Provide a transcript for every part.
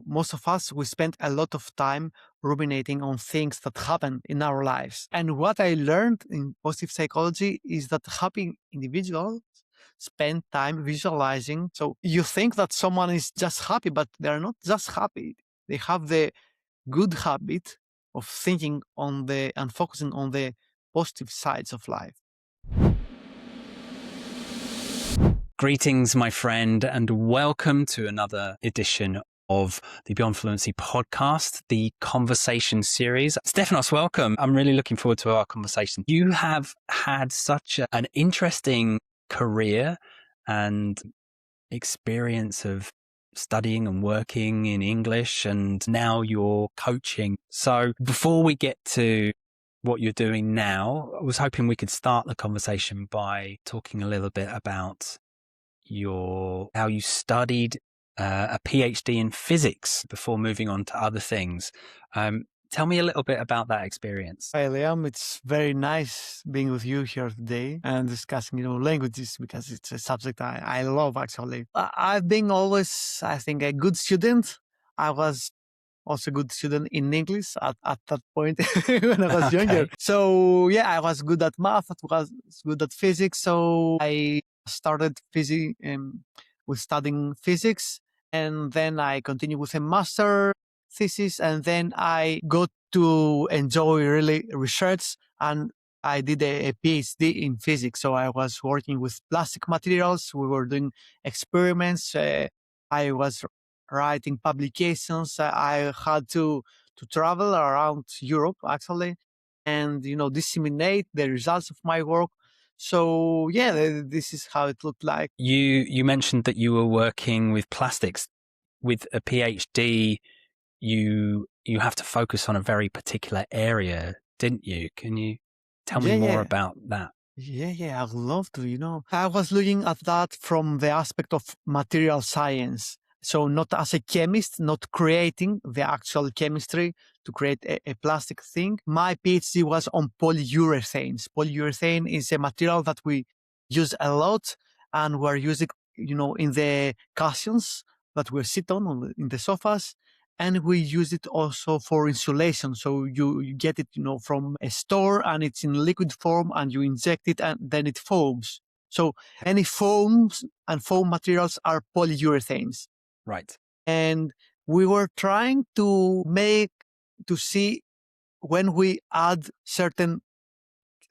Most of us, we spend a lot of time ruminating on things that happen in our lives. And what I learned in positive psychology is that happy individuals spend time visualizing. So you think that someone is just happy, but they're not just happy. They have the good habit of thinking on the and focusing on the positive sides of life. Greetings, my friend, and welcome to another edition of the Beyond Fluency podcast, the conversation series. Stefanos, welcome. I'm really looking forward to our conversation. You have had such an interesting career and experience of studying and working in English, and now you're coaching. So before we get to what you're doing now, I was hoping we could start the conversation by talking a little bit about how you studied a PhD in physics before moving on to other things. Tell me a little bit about that experience. Hi, Liam. It's very nice being with you here today and discussing, languages, because it's a subject I love, actually. I've been always, I think, a good student. I was also a good student in English at that point when I was younger. So, yeah, I was good at math. I was good at physics. So I started with studying physics. And then I continued with a master thesis, and then I got to enjoy really research, and I did a PhD in physics. So I was working with plastic materials. We were doing experiments. I was writing publications. I had to travel around Europe, actually, and, disseminate the results of my work. So yeah, this is how it looked like. You mentioned that you were working with plastics. With a PhD, you have to focus on a very particular area, didn't you? Can you tell me more about that? Yeah, I'd love to. I was looking at that from the aspect of material science. So not as a chemist, not creating the actual chemistry to create a plastic thing. My PhD was on polyurethanes. Polyurethane is a material that we use a lot, and we're using, in the cushions that we sit on in the sofas. And we use it also for insulation. So you get it, from a store, and it's in liquid form, and you inject it and then it foams. So any foams and foam materials are polyurethanes. Right. And we were trying to see when we add certain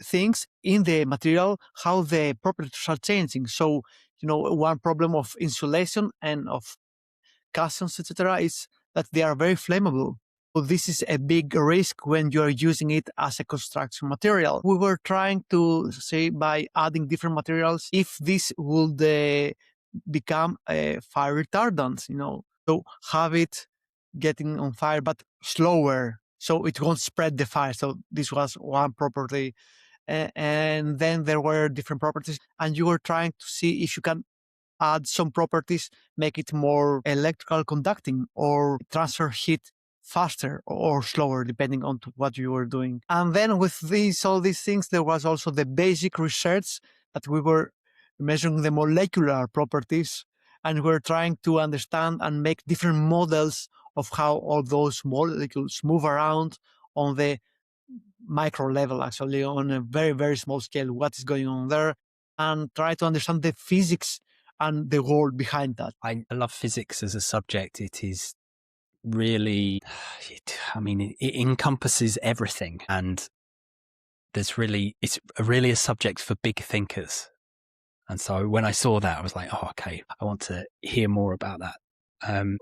things in the material, how the properties are changing. So, one problem of insulation and of cushions, etc., is that they are very flammable. So this is a big risk when you're using it as a construction material. We were trying to say, by adding different materials, if this would become a fire retardant, so have it getting on fire, but slower, so it won't spread the fire. So this was one property. And then there were different properties, and you were trying to see if you can add some properties, make it more electrical conducting, or transfer heat faster or slower, depending on what you were doing. And then with all these things, there was also the basic research that we were measuring the molecular properties, and we're trying to understand and make different models of how all those molecules move around on the micro level, actually, on a very, very small scale, what is going on there, and try to understand the physics and the world behind that. I love physics as a subject. It is really, it encompasses everything, and it's really a subject for big thinkers. And so when I saw that, I was like, oh, okay, I want to hear more about that.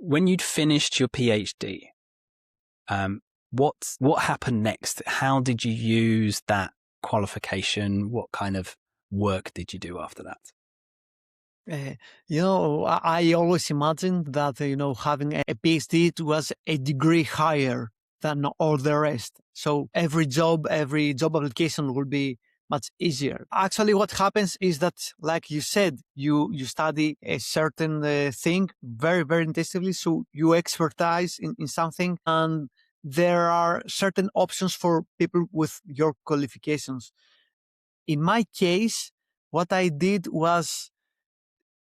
When you'd finished your PhD, what happened next? How did you use that qualification? What kind of work did you do after that? I always imagined that, having a PhD was a degree higher than all the rest. So every job application will be much easier. Actually, what happens is that, like you said, you study a certain thing very, very intensively. So you expertise in something, and there are certain options for people with your qualifications. In my case, what I did was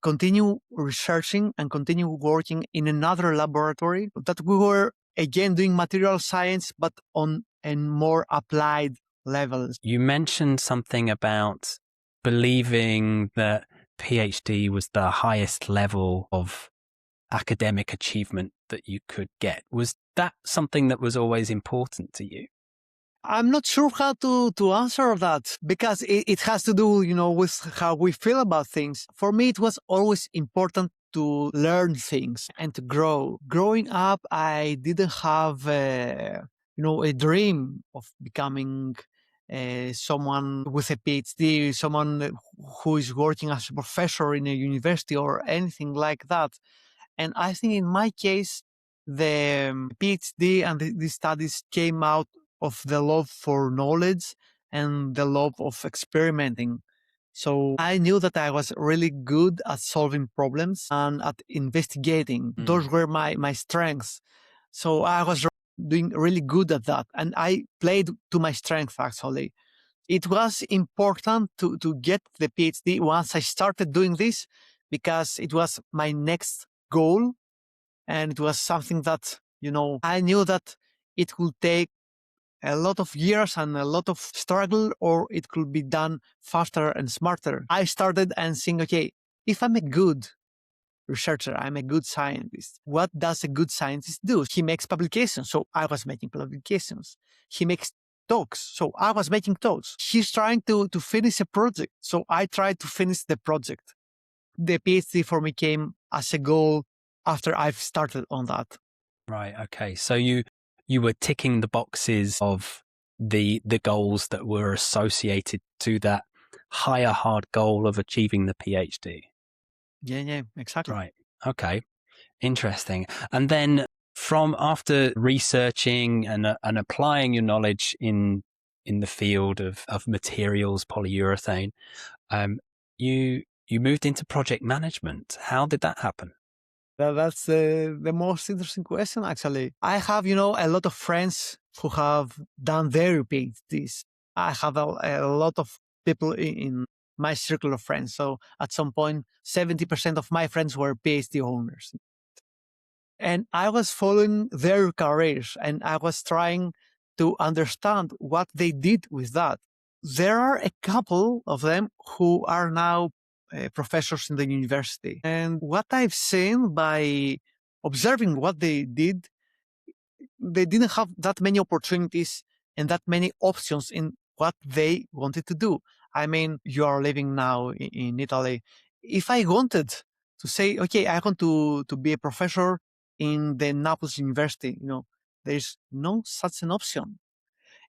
continue researching and continue working in another laboratory that we were again doing material science, but on a more applied levels. You mentioned something about believing that PhD was the highest level of academic achievement that you could get. Was that something that was always important to you? I'm not sure how to answer that because it has to do, with how we feel about things. For me, it was always important to learn things and to grow. Growing up, I didn't have, a dream of becoming someone with a PhD, someone who is working as a professor in a university or anything like that. And I think in my case, the PhD and these studies came out of the love for knowledge and the love of experimenting. So I knew that I was really good at solving problems and at investigating. Those were my strengths. So I was doing really good at that. And I played to my strength, actually. It was important to get the PhD once I started doing this because it was my next goal. And it was something that, I knew that it would take a lot of years and a lot of struggle, or it could be done faster and smarter. I started and saying, okay, if I'm a good researcher, I'm a good scientist. What does a good scientist do? He makes publications. So I was making publications. He makes talks. So I was making talks. He's trying to finish a project. So I tried to finish the project. The PhD for me came as a goal after I've started on that. Right. Okay. So you were ticking the boxes of the goals that were associated to that higher hard goal of achieving the PhD. Yeah, exactly. Right. Okay. Interesting. And then from after researching and applying your knowledge in the field of materials, polyurethane, you moved into project management. How did that happen? That's the most interesting question, actually. I have, a lot of friends who have done their PhDs. I have a lot of people in my circle of friends. So at some point, 70% of my friends were PhD owners. And I was following their careers and I was trying to understand what they did with that. There are a couple of them who are now professors in the university. And what I've seen by observing what they did, they didn't have that many opportunities and that many options in what they wanted to do. I mean, you are living now in Italy. If I wanted to say, okay, I want to be a professor in the Naples University, there's no such an option.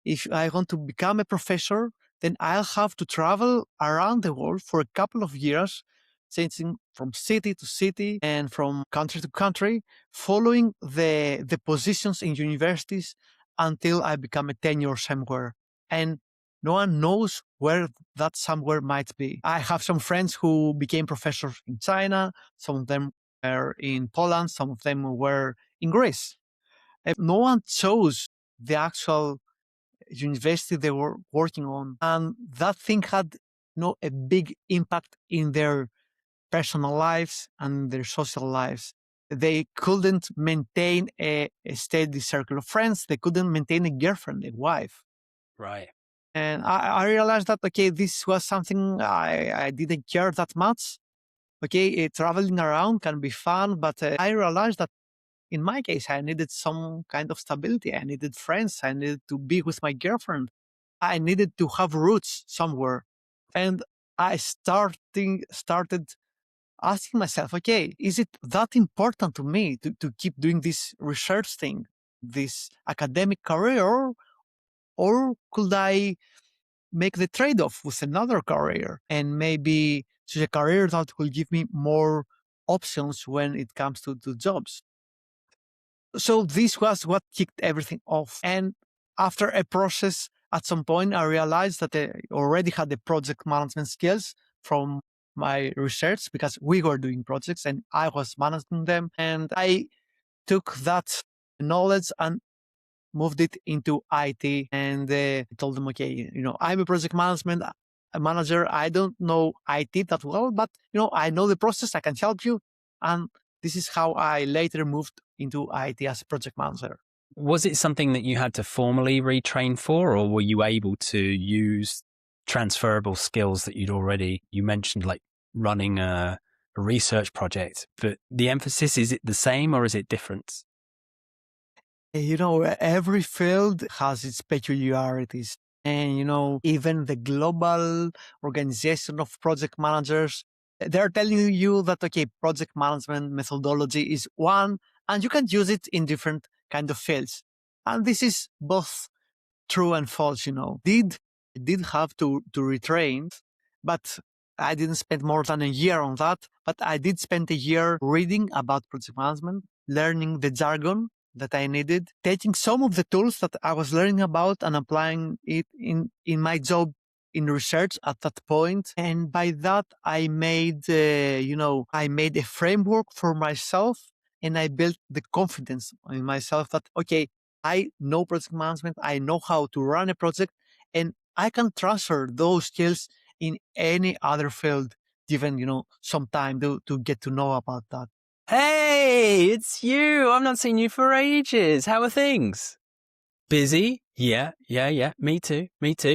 If I want to become a professor, then I'll have to travel around the world for a couple of years, changing from city to city and from country to country, following the positions in universities until I become a tenure somewhere. And no one knows where that somewhere might be. I have some friends who became professors in China. Some of them were in Poland. Some of them were in Greece. And no one chose the actual university they were working on. And that thing had a big impact in their personal lives and their social lives. They couldn't maintain a steady circle of friends. They couldn't maintain a girlfriend, a wife. Right. And I realized that, okay, this was something I didn't care that much. Okay, traveling around can be fun, but I realized that in my case, I needed some kind of stability. I needed friends. I needed to be with my girlfriend. I needed to have roots somewhere. And I started asking myself, okay, is it that important to me to keep doing this research thing, this academic career, or could I make the trade-off with another career and maybe choose a career that will give me more options when it comes to jobs? So this was what kicked everything off. And after a process, at some point, I realized that I already had the project management skills from my research because we were doing projects and I was managing them. And I took that knowledge and moved it into IT and told them, okay, I'm a project management. manager. I don't know IT that well, but I know the process. I can help you. And this is how I later moved into IT as a project manager. Was it something that you had to formally retrain for, or were you able to use transferable skills that you mentioned, like running a research project, but the emphasis, is it the same or is it different? Every field has its peculiarities. And, even the global organization of project managers, they're telling you that, okay, project management methodology is one, and you can use it in different kind of fields. And this is both true and false. Did have to retrain, but I didn't spend more than a year on that. But I did spend a year reading about project management, learning the jargon that I needed, taking some of the tools that I was learning about and applying it in my job in research at that point. And by that, I made, I made a framework for myself, and I built the confidence in myself that, okay, I know project management. I know how to run a project, and I can transfer those skills in any other field, given, some time to get to know about that. Hey, it's you. I've not seen you for ages. How are things? Busy? Yeah. Me too.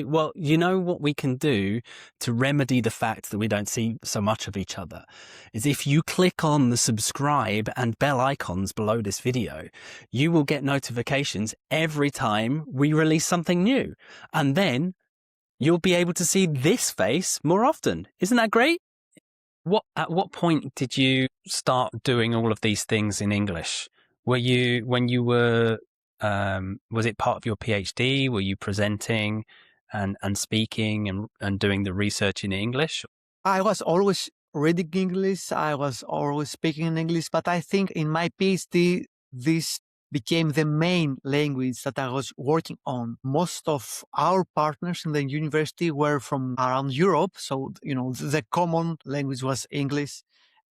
Well, you know what we can do to remedy the fact that we don't see so much of each other is if you click on the subscribe and bell icons below this video, you will get notifications every time we release something new. And then you'll be able to see this face more often. Isn't that great? At what point did you start doing all of these things in English? Was it part of your PhD? Were you presenting and speaking and doing the research in English? I was always reading English. I was always speaking in English, but I think in my PhD, this became the main language that I was working on. Most of our partners in the university were from around Europe. So, the common language was English.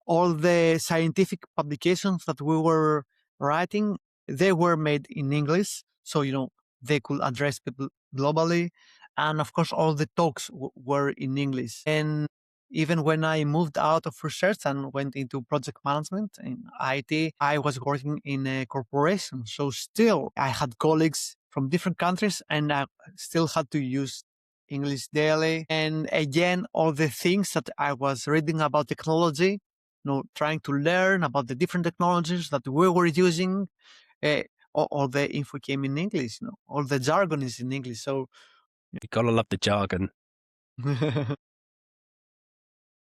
All the scientific publications that we were writing, they were made in English. So, they could address people globally. And of course, all the talks were in English. And even when I moved out of research and went into project management in IT, I was working in a corporation. So still, I had colleagues from different countries, and I still had to use English daily. And again, all the things that I was reading about technology, trying to learn about the different technologies that we were using, all the info came in English. All the jargon is in English. So You gotta love the jargon.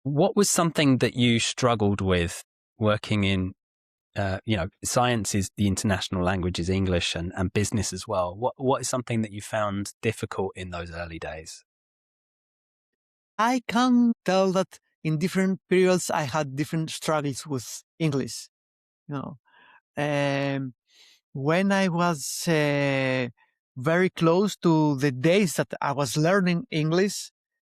What was something that you struggled with working in, science is the international language is English and business as well. What is something that you found difficult in those early days? I can tell that in different periods I had different struggles with English. You know, when I was very close to the days that I was learning English,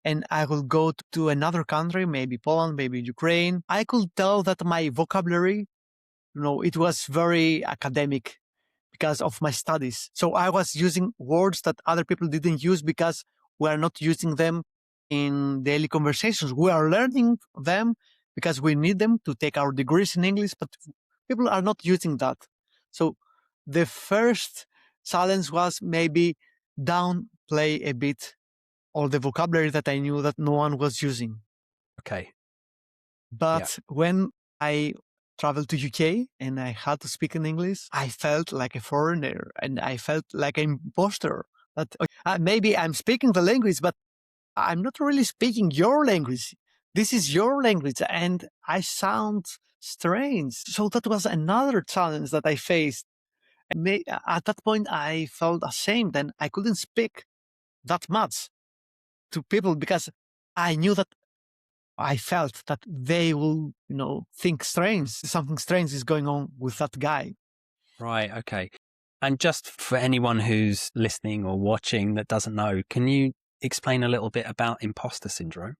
and I will go to another country, maybe Poland, maybe Ukraine, I could tell that my vocabulary, it was very academic because of my studies. So I was using words that other people didn't use because we are not using them in daily conversations. We are learning them because we need them to take our degrees in English, but people are not using that. So the first challenge was maybe downplay a bit all the vocabulary that I knew that no one was using. Okay. But when I traveled to UK and I had to speak in English, I felt like a foreigner and I felt like an imposter. That maybe I'm speaking the language, but I'm not really speaking your language. This is your language and I sound strange. So that was another challenge that I faced. At that point, I felt ashamed and I couldn't speak that much to people because I knew that I felt that they will, think something strange is going on with that guy. Right. Okay. And just for anyone who's listening or watching that doesn't know, can you explain a little bit about imposter syndrome?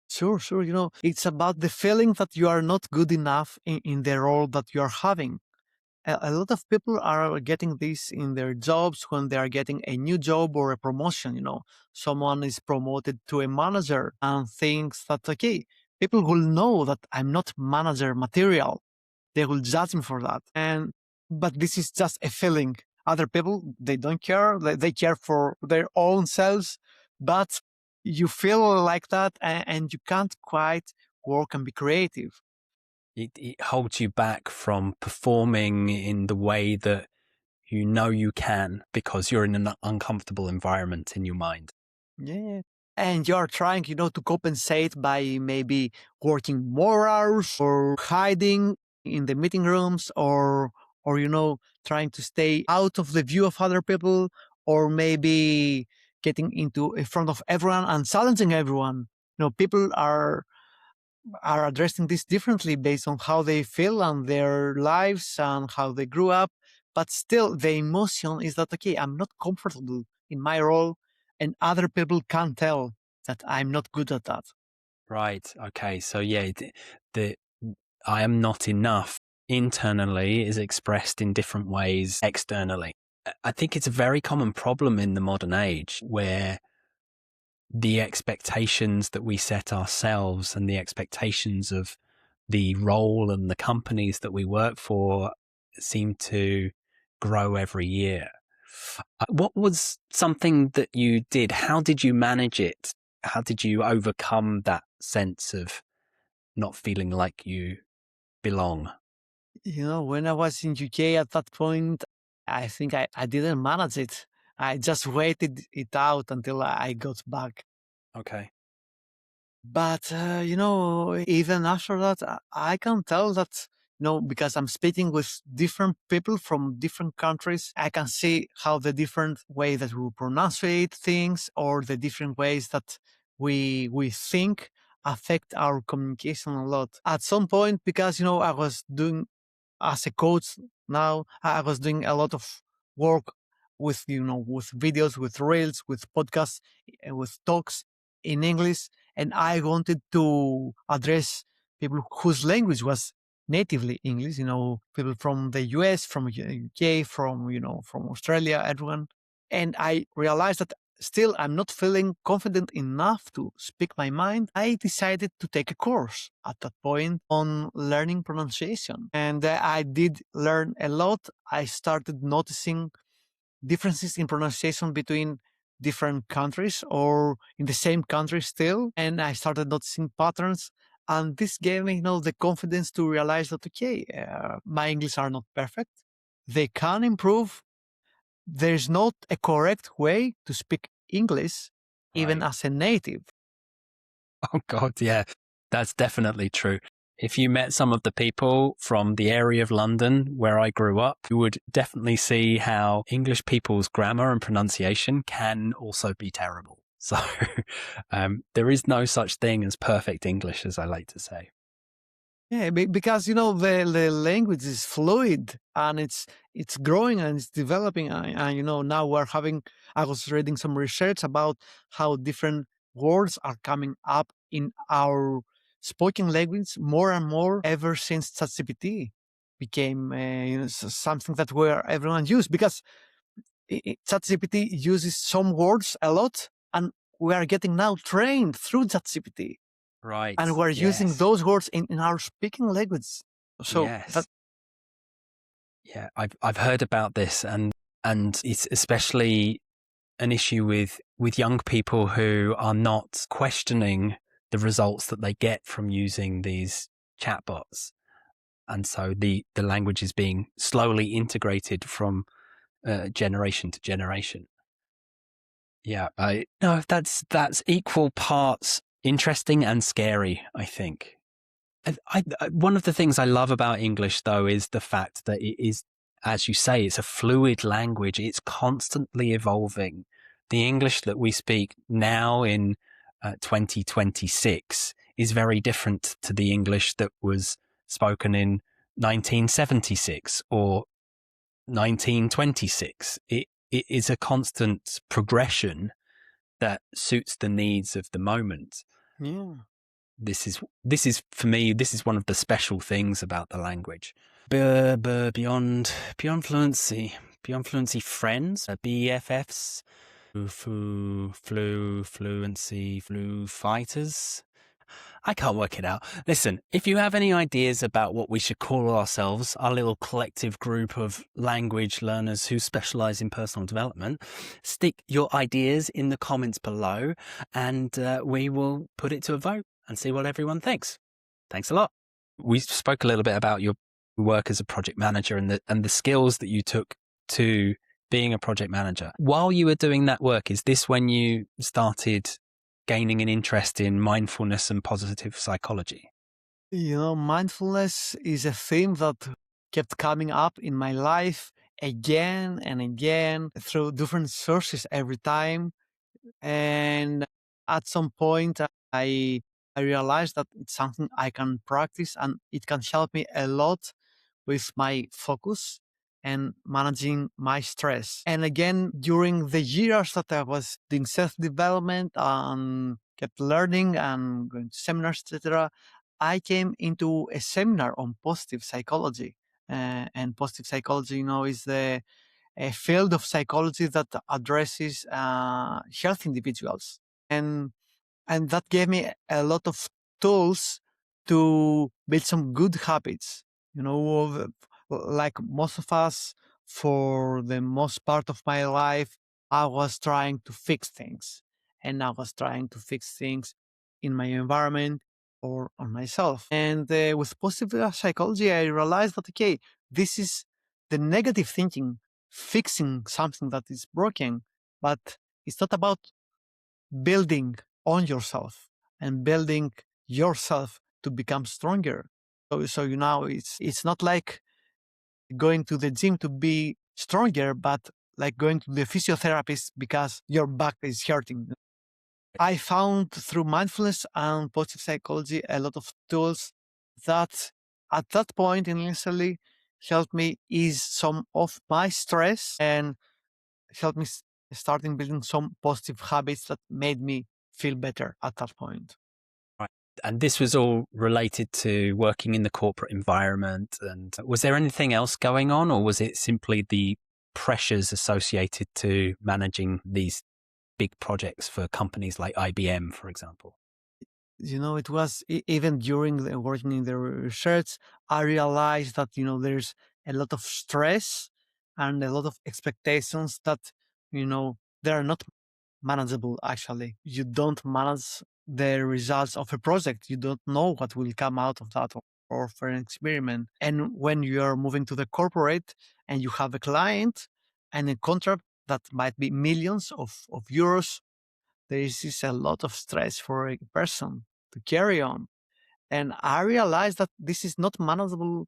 Sure. It's about the feeling that you are not good enough in the role that you are having. a lot of people are getting this in their jobs when they are getting a new job or a promotion. Someone is promoted to a manager and thinks that, okay, people will know that I'm not manager material. They will judge me for that. But this is just a feeling. Other people, they don't care. They care for their own selves, but you feel like that and you can't quite work and be creative. It holds you back from performing in the way that you can because you're in an uncomfortable environment in your mind. Yeah. And you're trying, to compensate by maybe working more hours or hiding in the meeting rooms or, trying to stay out of the view of other people or maybe getting into in front of everyone and challenging everyone. People are addressing this differently based on how they feel and their lives and how they grew up. But still, the emotion is that, okay, I'm not comfortable in my role and other people can tell that I'm not good at that. Right. Okay. So yeah, the I am not enough internally is expressed in different ways externally. I think it's a very common problem in the modern age where the expectations that we set ourselves and the expectations of the role and the companies that we work for seem to grow every year. What was something that you did? How did you manage it? How did you overcome that sense of not feeling like you belong? When I was in UK at that point, I think I didn't manage it. I just waited it out until I got back. Okay. But, even after that, I can tell that, because I'm speaking with different people from different countries, I can see how the different way that we pronunciate things or the different ways that we think affect our communication a lot. At some point, because, I was doing as a coach now, I was doing a lot of work with videos, with reels, with podcasts, with talks in English. And I wanted to address people whose language was natively English, people from the US, from UK, from Australia, everyone. And I realized that still I'm not feeling confident enough to speak my mind. I decided to take a course at that point on learning pronunciation. And I did learn a lot. I started noticing differences in pronunciation between different countries or in the same country still. And I started noticing patterns. And this gave me, the confidence to realize that, okay, my English are not perfect. They can improve. There's not a correct way to speak English, even Right. as a native. Oh God, yeah, that's definitely true. If you met some of the people from the area of London where I grew up, you would definitely see how English people's grammar and pronunciation can also be terrible. So there is no such thing as perfect English, as I like to say. Yeah, because the language is fluid and it's growing and it's developing and now we're having. I was reading some research about how different words are coming up in our spoken language more and more ever since ChatGPT became something that where everyone use because ChatGPT uses some words a lot and we are getting now trained through ChatGPT and Right. we're using Yes. those words in our speaking language. So that Yes. Yeah. I've heard about this and it's especially an issue with young people who are not questioning the results that they get from using these chatbots. And so the language is being slowly integrated from generation to generation. Yeah, I no, that's equal parts interesting and scary, I think. One of the things I love about English, though, is the fact that it is, as you say, it's a fluid language. It's constantly evolving. The English that we speak now in 2026 is very different to the English that was spoken in 1976 or 1926. It is a constant progression that suits the needs of the moment. yeah. This is for me, this is one of the special things about the language. Beyond fluency friends, BFFs, fluency, flu fighters. I can't work it out. Listen, if you have any ideas about what we should call ourselves, our little collective group of language learners who specialize in personal development, stick your ideas in the comments below and we will put it to a vote and see what everyone thinks. Thanks a lot. We spoke a little bit about your work as a project manager and the skills that you took to being a project manager. While you were doing that work, is this when you started gaining an interest in mindfulness and positive psychology? Mindfulness is a theme that kept coming up in my life again and again through different sources every time. And at some point, I realized that it's something I can practice and it can help me a lot with my focus and managing my stress. And again, during the years that I was doing self-development and kept learning and going to seminars, etc., I came into a seminar on positive psychology. And positive psychology, is a field of psychology that addresses healthy individuals. And that gave me a lot of tools to build some good habits. Like most of us, for the most part of my life, I was trying to fix things. And I was trying to fix things in my environment or on myself. And with positive psychology, I realized that, okay, this is the negative thinking, fixing something that is broken, but it's not about building on yourself and building yourself to become stronger. So it's not like going to the gym to be stronger, but like going to the physiotherapist because your back is hurting. I found through mindfulness and positive psychology a lot of tools that at that point initially helped me ease some of my stress and helped me starting building some positive habits that made me feel better at that point. Right. And this was all related to working in the corporate environment. And was there anything else going on, or was it simply the pressures associated to managing these big projects for companies like IBM, for example? It was even during working in the research, I realized that, there's a lot of stress and a lot of expectations that, they're not manageable. Actually, you don't manage the results of a project. You don't know what will come out of that or for an experiment. And when you are moving to the corporate and you have a client and a contract that might be millions of euros, there is a lot of stress for a person to carry on. And I realized that this is not manageable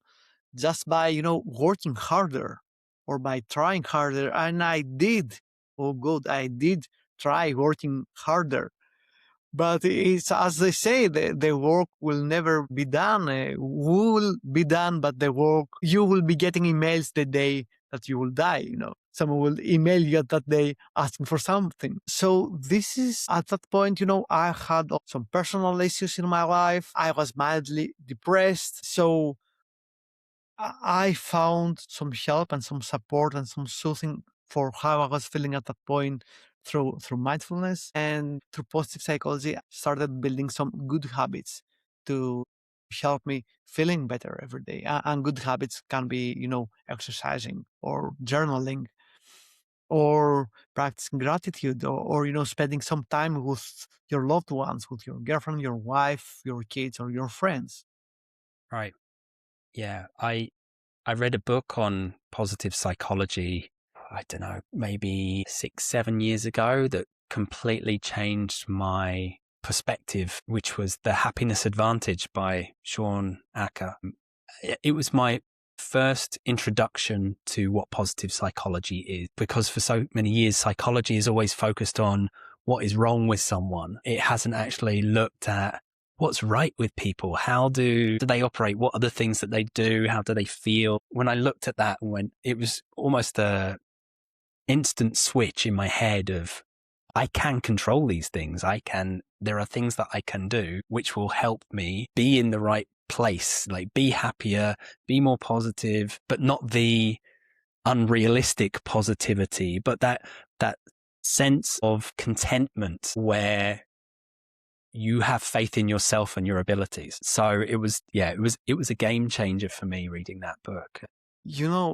just by, working harder or by trying harder. And I did. Oh, good. I did try working harder. But it's as they say, the work will never be done. Will be done, but the work, you will be getting emails the day that you will die. Someone will email you that day asking for something. So this is at that point, I had some personal issues in my life. I was mildly depressed. So I found some help and some support and some soothing for how I was feeling at that point through mindfulness and through positive psychology. I started building some good habits to help me feeling better every day. And good habits can be, exercising or journaling or practicing gratitude or spending some time with your loved ones, with your girlfriend, your wife, your kids, or your friends. Right. Yeah. I read a book on positive psychology, I don't know, maybe 6-7 years ago that completely changed my perspective, which was The Happiness Advantage by Sean Acker. It was my first introduction to what positive psychology is, because for so many years, psychology is always focused on what is wrong with someone. It hasn't actually looked at what's right with people. How do they operate? What are the things that they do? How do they feel? When I looked at that, it was almost a instant switch in my head of, I can control these things. There are things that I can do which will help me be in the right place, like be happier, be more positive, but not the unrealistic positivity, but that sense of contentment where you have faith in yourself and your abilities. So it was a game changer for me reading that book.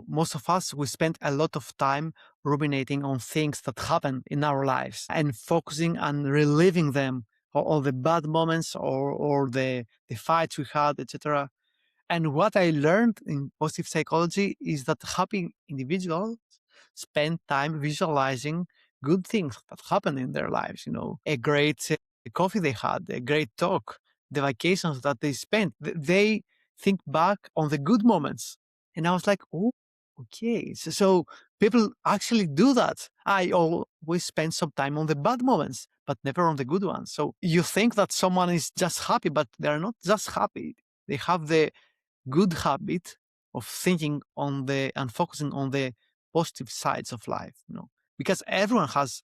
Most of us, we spend a lot of time ruminating on things that happen in our lives and focusing on reliving them, or the bad moments, or the fights we had, etc. And what I learned in positive psychology is that happy individuals spend time visualizing good things that happen in their lives, a great coffee they had, a great talk, the vacations that they spent. They think back on the good moments. And I was like, oh, okay. So people actually do that. I always spend some time on the bad moments, but never on the good ones. So you think that someone is just happy, but they're not just happy. They have the good habit of thinking on and focusing on the positive sides of life, because everyone has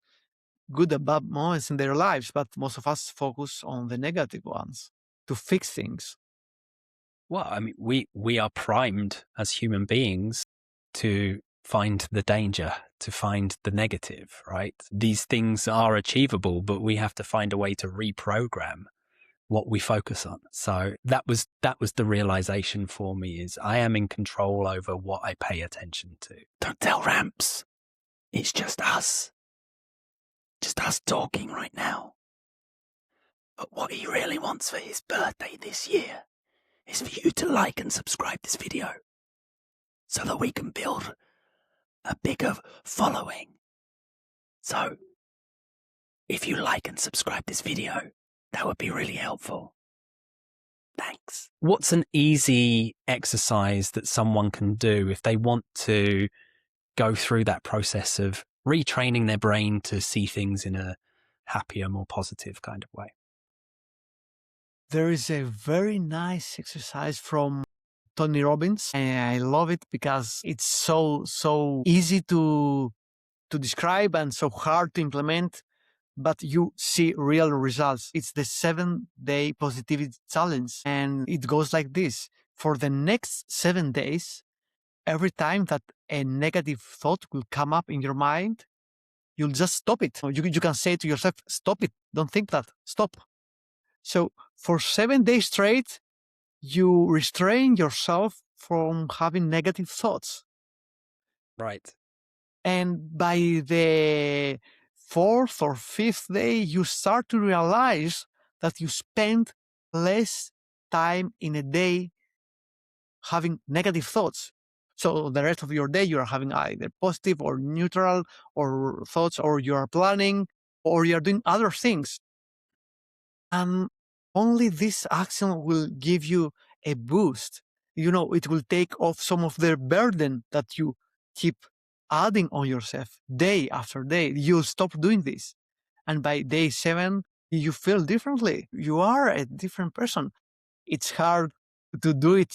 good and bad moments in their lives, but most of us focus on the negative ones to fix things. Well, I mean, we are primed as human beings to find the danger, to find the negative, right? These things are achievable, but we have to find a way to reprogram what we focus on. So that was the realization for me, is I am in control over what I pay attention to. Don't tell Ramps. It's just us talking right now. But what he really wants for his birthday this year is for you to like and subscribe this video so that we can build a bigger following. So if you like and subscribe this video, that would be really helpful. Thanks. What's an easy exercise that someone can do if they want to go through that process of retraining their brain to see things in a happier, more positive kind of way? There is a very nice exercise from Tony Robbins, and I love it because it's so easy to describe and so hard to implement, but you see real results. It's the 7-day positivity challenge, and it goes like this. For the next 7 days, every time that a negative thought will come up in your mind, you'll just stop it. You can say to yourself, stop it. Don't think that. Stop. So for 7 days straight, you restrain yourself from having negative thoughts. Right. And by the 4th or 5th day, you start to realize that you spend less time in a day having negative thoughts. So the rest of your day, you are having either positive or neutral or thoughts, or you are planning, or you are doing other things. And only this action will give you a boost. It will take off some of the burden that you keep adding on yourself day after day. You'll stop doing this. And by day 7, you feel differently. You are a different person. It's hard to do it,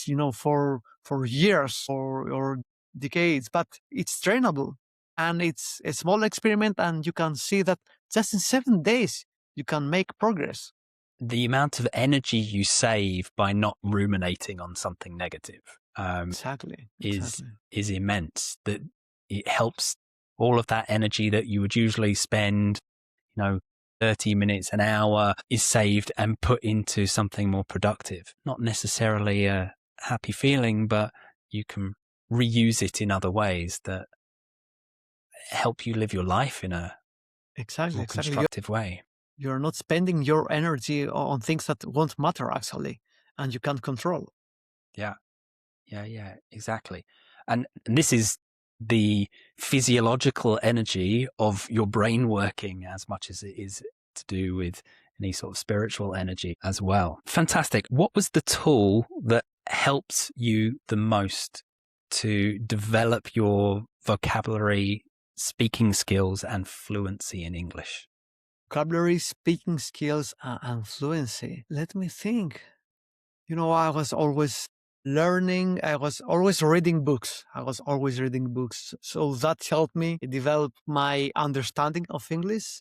for years or decades, but it's trainable. And it's a small experiment, and you can see that just in 7 days, you can make progress. The amount of energy you save by not ruminating on something negative Exactly. is immense. That it helps all of that energy that you would usually spend, 30 minutes, an hour, is saved and put into something more productive. Not necessarily a happy feeling, but you can reuse it in other ways that help you live your life in a more constructive way. You're not spending your energy on things that won't matter, actually, and you can't control. Yeah, exactly. And this is the physiological energy of your brain working as much as it is to do with any sort of spiritual energy as well. Fantastic. What was the tool that helped you the most to develop your vocabulary, speaking skills, and fluency in English? Vocabulary, speaking skills, and fluency. Let me think. I was always learning. I was always reading books. So that helped me develop my understanding of English.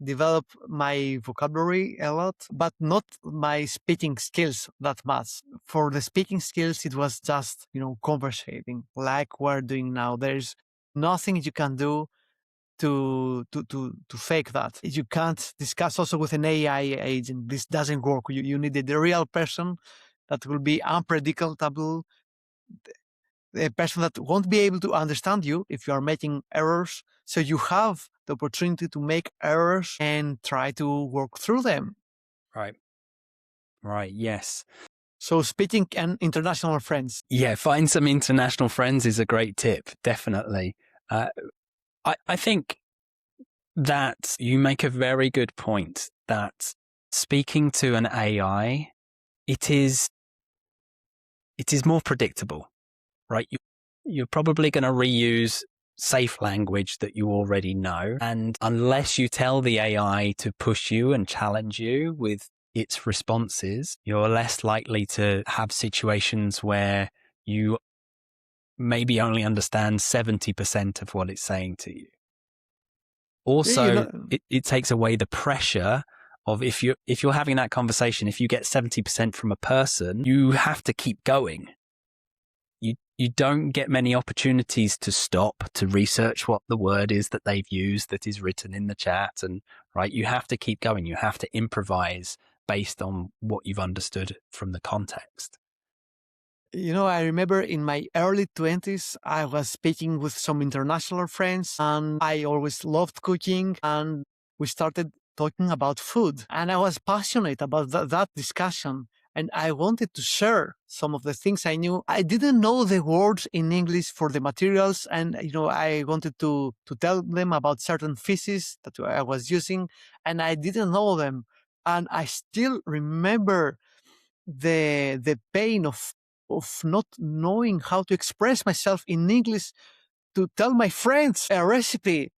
develop my vocabulary a lot, but not my speaking skills that much. For the speaking skills, it was just, conversating like we're doing now. There's nothing you can do to fake that. You can't discuss also with an AI agent. This doesn't work. You need a real person that will be unpredictable, a person that won't be able to understand you if you are making errors. So you have the opportunity to make errors and try to work through them. Right. Right. Yes. So speaking and international friends. Yeah. Find some international friends is a great tip. Definitely. I think that you make a very good point that speaking to an AI, it is more predictable, right? You're probably going to reuse safe language that you already know. And unless you tell the AI to push you and challenge you with its responses, you're less likely to have situations where you maybe only understand 70% of what it's saying to you. Also, it takes away the pressure of if you're having that conversation, if you get 70% from a person, you have to keep going. You don't get many opportunities to stop to research what the word is that they've used that is written in the chat, and right, you have to keep going. You have to improvise based on what you've understood from the context. I remember in my early 20s, I was speaking with some international friends, and I always loved cooking, and we started talking about food. And I was passionate about that discussion, and I wanted to share some of the things I knew. I didn't know the words in English for the materials, and I wanted to tell them about certain physics that I was using, and I didn't know them. And I still remember the pain of not knowing how to express myself in English to tell my friends a recipe.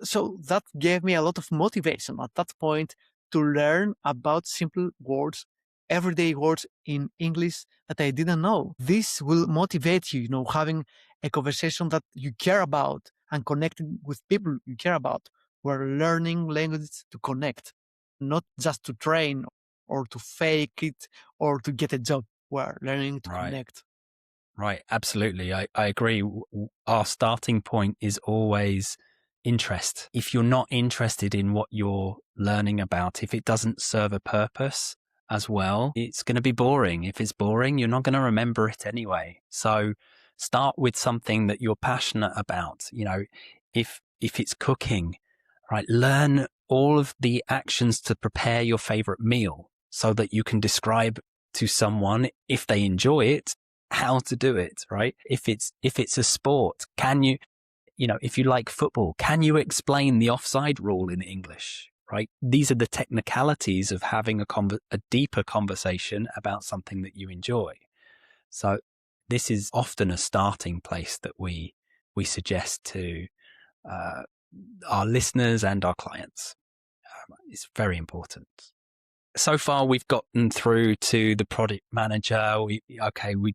So that gave me a lot of motivation at that point to learn about simple words, everyday words in English that I didn't know. This will motivate you, having a conversation that you care about and connecting with people you care about. We're learning language to connect, not just to train or to fake it or to get a job. We're learning to connect. Right. Absolutely. I agree. Our starting point is always interest. If you're not interested in what you're learning about, if it doesn't serve a purpose as well, it's going to be boring. If it's boring, you're not going to remember it anyway. So start with something that you're passionate about. If it's cooking, right, learn all of the actions to prepare your favorite meal so that you can describe to someone, if they enjoy it, how to do it, right? If it's a sport, can you, if you like football, can you explain the offside rule in English, right? These are the technicalities of having a deeper conversation about something that you enjoy. So this is often a starting place that we suggest to our listeners and our clients. It's very important. So far, we've gotten through to the product manager. We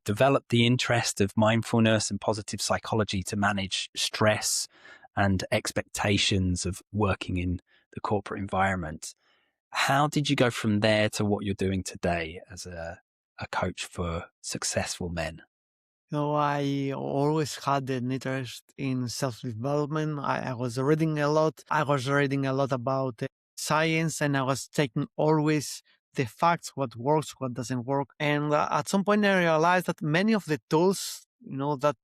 developed the interest of mindfulness and positive psychology to manage stress and expectations of working in the corporate environment. How did you go from there to what you're doing today as a coach for successful men? I always had an interest in self-development. I was reading a lot. I was reading a lot about science, and I was taking always the facts, what works, what doesn't work. And at some point I realized that many of the tools, that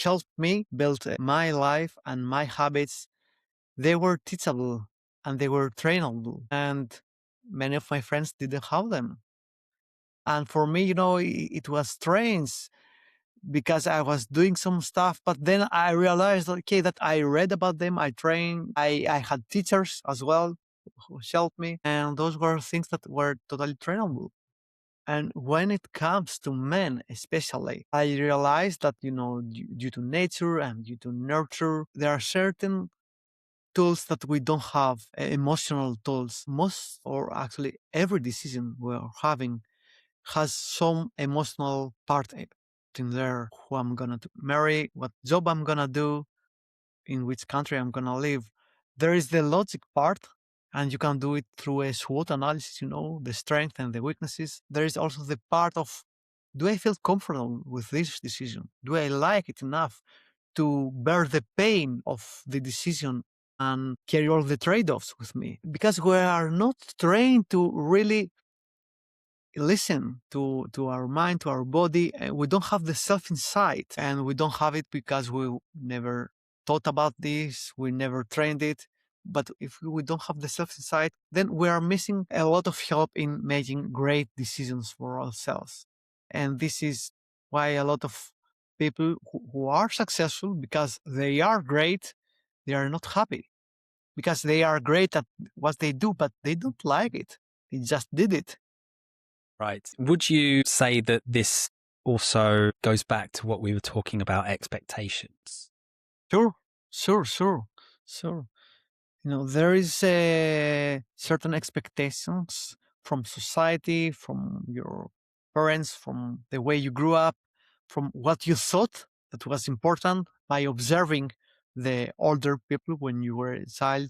helped me build my life and my habits, they were teachable and they were trainable. And many of my friends didn't have them. And for me, it was strange because I was doing some stuff, but then I realized, okay, that I read about them, I trained, I had teachers as well who helped me, and those were things that were totally trainable. And when it comes to men, especially, I realized that, due to nature and due to nurture, there are certain tools that we don't have, emotional tools. Most, or actually every decision we're having has some emotional part in there. Who I'm gonna marry, what job I'm gonna do, in which country I'm gonna live. There is the logic part, And you can do it through a SWOT analysis, the strength and the weaknesses. There is also the part of, do I feel comfortable with this decision? Do I like it enough to bear the pain of the decision and carry all the trade-offs with me? Because we are not trained to really listen to our mind, to our body. We don't have the self-insight, and we don't have it because we never thought about this. We never trained it. But if we don't have the self-insight, then we are missing a lot of help in making great decisions for ourselves. And this is why a lot of people who are successful, because they are great, they are not happy. Because they are great at what they do, but they don't like it. They just did it. Right. Would you say that this also goes back to what we were talking about, expectations? Sure. There is certain expectations from society, from your parents, from the way you grew up, from what you thought that was important by observing the older people when you were a child.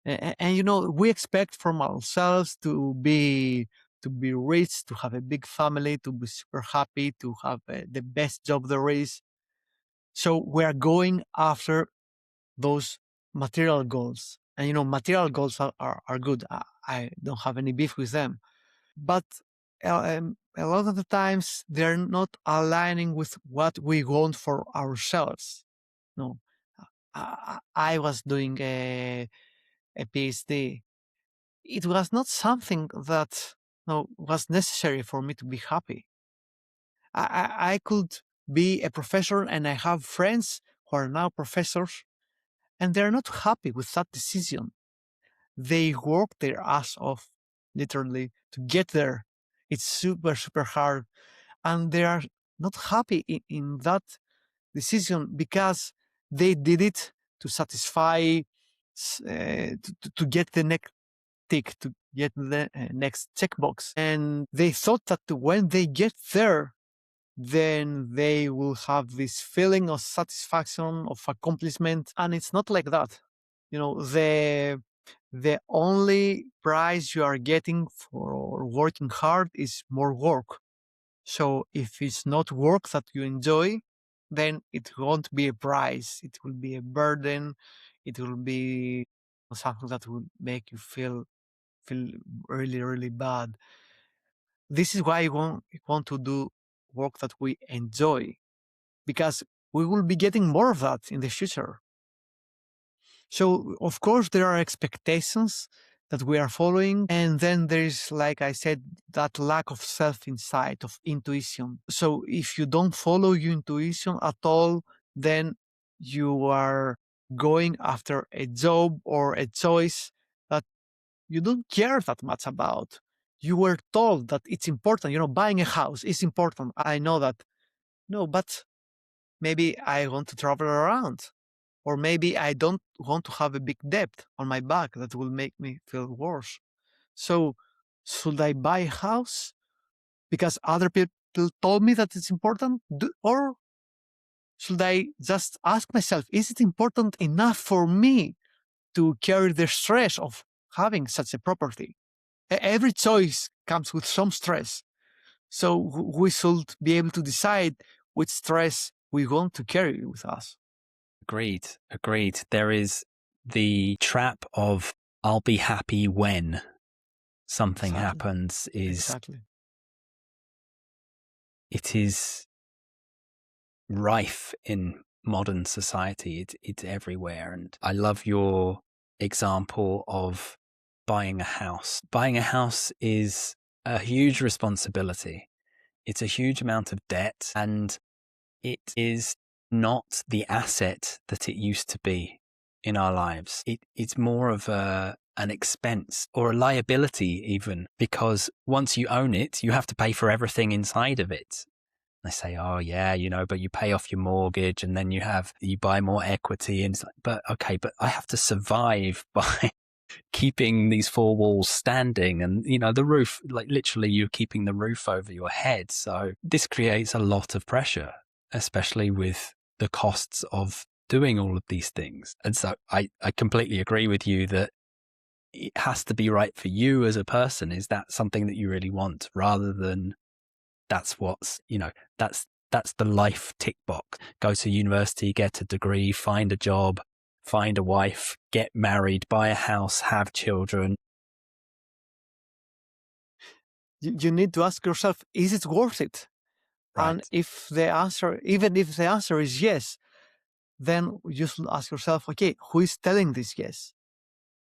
And we expect from ourselves to be rich, to have a big family, to be super happy, to have the best job there is. So we are going after those material goals. And material goals are good. I don't have any beef with them. But a lot of the times they're not aligning with what we want for ourselves. No, I was doing a PhD. It was not something that was necessary for me to be happy. I could be a professor, and I have friends who are now professors, and they're not happy with that decision. They work their ass off, literally, to get there. It's super, super hard. And they are not happy in that decision because they did it to satisfy, to get the next tick, to get the next checkbox. And they thought that when they get there, then they will have this feeling of satisfaction, of accomplishment. And it's not like that. The only prize you are getting for working hard is more work. So if it's not work that you enjoy, then it won't be a prize. It will be a burden. It will be something that will make you feel really, really bad. This is why we want to do work that we enjoy, because we will be getting more of that in the future. So, of course, there are expectations that we are following. And then there's, like I said, that lack of self-insight, of intuition. So if you don't follow your intuition at all, then you are going after a job or a choice that you don't care that much about. You were told that it's important, buying a house is important. I know that. No, but maybe I want to travel around. Or maybe I don't want to have a big debt on my back that will make me feel worse. So should I buy a house because other people told me that it's important? Or should I just ask myself, is it important enough for me to carry the stress of having such a property? Every choice comes with some stress. So we should be able to decide which stress we want to carry with us. Agreed. There is the trap of I'll be happy when something happens. Exactly. It is rife in modern society. It's everywhere. And I love your example of buying a house. Buying a house is a huge responsibility. It's a huge amount of debt, and it is not the asset that it used to be in our lives. It's more of an expense or a liability even, because once you own it, you have to pay for everything inside of it. They say, oh yeah, but you pay off your mortgage and then you buy more equity. And it's like, but I have to survive by keeping these four walls standing, and the roof, like literally you're keeping the roof over your head. So this creates a lot of pressure, especially with the costs of doing all of these things. And so I completely agree with you that it has to be right for you as a person. Is that something that you really want, rather than that's what's, that's the life tick box. Go to university, get a degree, find a job, find a wife, get married, buy a house, have children. You need to ask yourself, is it worth it? Right. And even if the answer is yes, then you should ask yourself, okay, who is telling this yes?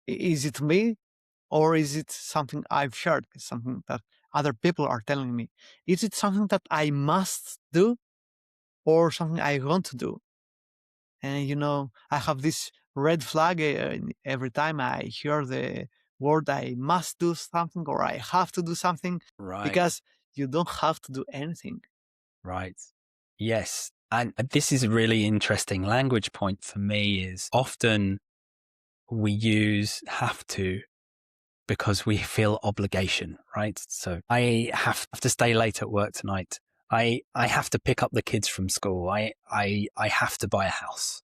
Is it me, or is it something I've shared? It's something that other people are telling me. Is it something that I must do, or something I want to do? And I have this red flag every time I hear the word I must do something or I have to do something, Right. because you don't have to do anything. Right. Yes. And this is a really interesting language point for me. Is often we use have to because we feel obligation, right? So I have to stay late at work tonight. I have to pick up the kids from school. I have to buy a house.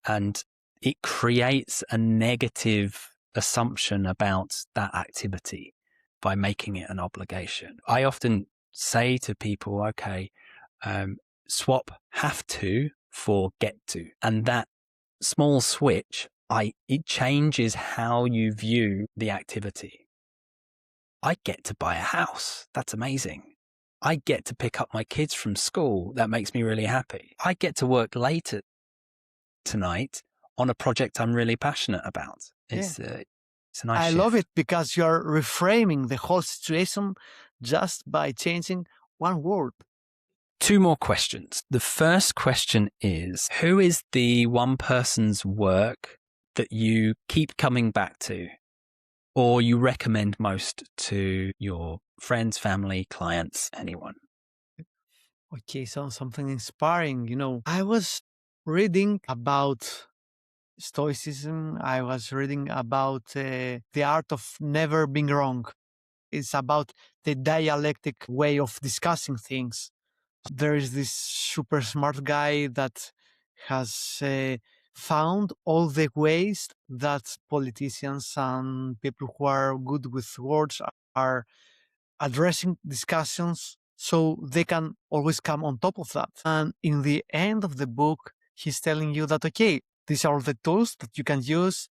And it creates a negative assumption about that activity by making it an obligation. I often say to people, okay, swap have to for get to. And that small switch, it changes how you view the activity. I get to buy a house. That's amazing. I get to pick up my kids from school. That makes me really happy. I get to work later tonight on a project I'm really passionate about. It's a nice I shift. love it, because you're reframing the whole situation just by changing one word. 2 more questions. The first question is, who is the one person's work that you keep coming back to, or you recommend most to your friends, family, clients, anyone? Okay, so something inspiring. I was reading about Stoicism. I was reading about the art of never being wrong. It's about the dialectic way of discussing things. There is this super smart guy that has found all the ways that politicians and people who are good with words are addressing discussions, so they can always come on top of that. And in the end of the book, he's telling you that, okay, these are the tools that you can use.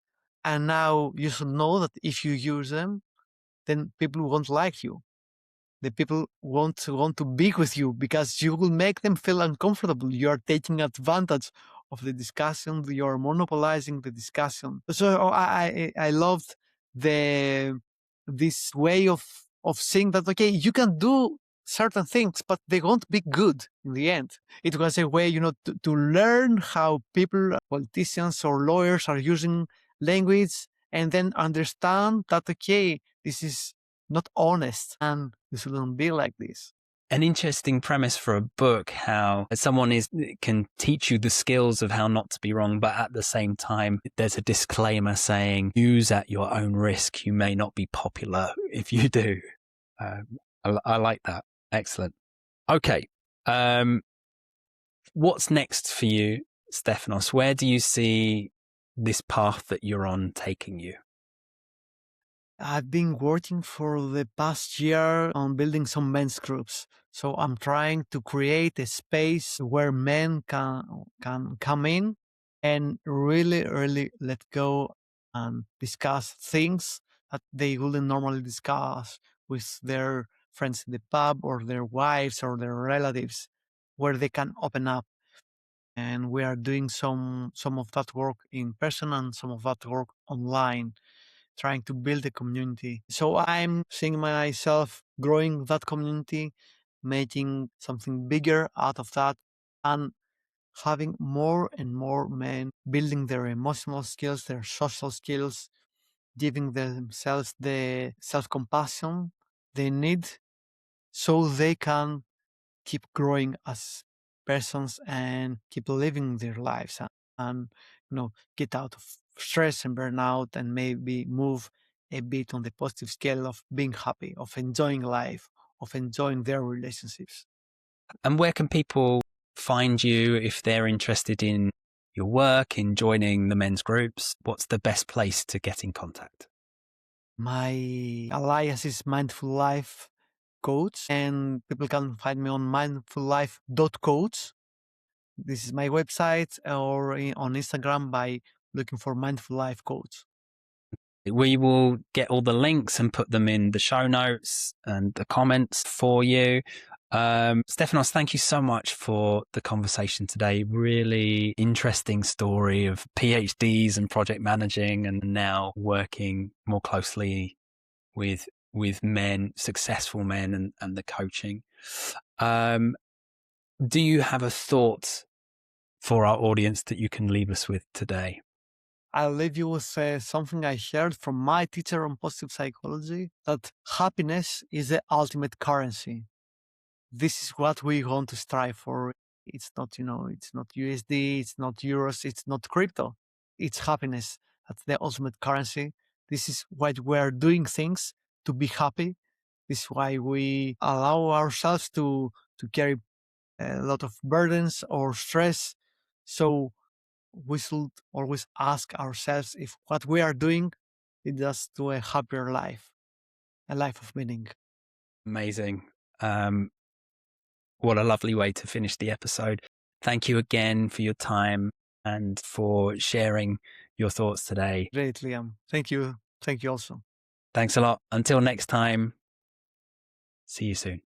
And now you should know that if you use them, then people won't like you. The people won't want to be with you, because you will make them feel uncomfortable. You are taking advantage of the discussion. You're monopolizing the discussion. So I loved this way of saying that, okay, you can do certain things, but they won't be good in the end. It was a way, to learn how people, politicians or lawyers, are using language, and then understand that, okay, this is not honest, and you shouldn't be like this. An interesting premise for a book, how someone can teach you the skills of how not to be wrong, but at the same time, there's a disclaimer saying, use at your own risk. You may not be popular if you do. I like that. Excellent. Okay. What's next for you, Stefanos? Where do you see this path that you're on taking you? I've been working for the past year on building some men's groups. So I'm trying to create a space where men can come in and really, really let go and discuss things that they wouldn't normally discuss with their friends in the pub, or their wives, or their relatives, where they can open up. And we are doing some of that work in person and some of that work online, trying to build a community. So I'm seeing myself growing that community, making something bigger out of that, and having more and more men building their emotional skills, their social skills, giving themselves the self-compassion they need, so they can keep growing as persons and keep living their lives, and get out of stress and burnout, and maybe move a bit on the positive scale of being happy, of enjoying life, of enjoying their relationships. And where can people find you if they're interested in your work, in joining the men's groups? What's the best place to get in contact? My alias is Mindful Life Coach, and people can find me on mindfullife.coach. This is my website, or on Instagram by looking for Mindful Life Coach. We will get all the links and put them in the show notes and the comments for you. Stefanos, thank you so much for the conversation today. Really interesting story of PhDs and project managing, and now working more closely with men, successful men, and the coaching. Do you have a thought for our audience that you can leave us with today? I'll leave you with something I heard from my teacher on positive psychology, that happiness is the ultimate currency. This is what we want to strive for. It's not, it's not USD, it's not euros, it's not crypto. It's happiness. That's the ultimate currency. This is why we're doing things to be happy. This is why we allow ourselves to carry a lot of burdens or stress. So we should always ask ourselves if what we are doing leads us to a happier life, a life of meaning. Amazing. What a lovely way to finish the episode. Thank you again for your time and for sharing your thoughts today. Great, Liam. Thank you. Thank you also. Thanks a lot. Until next time, see you soon.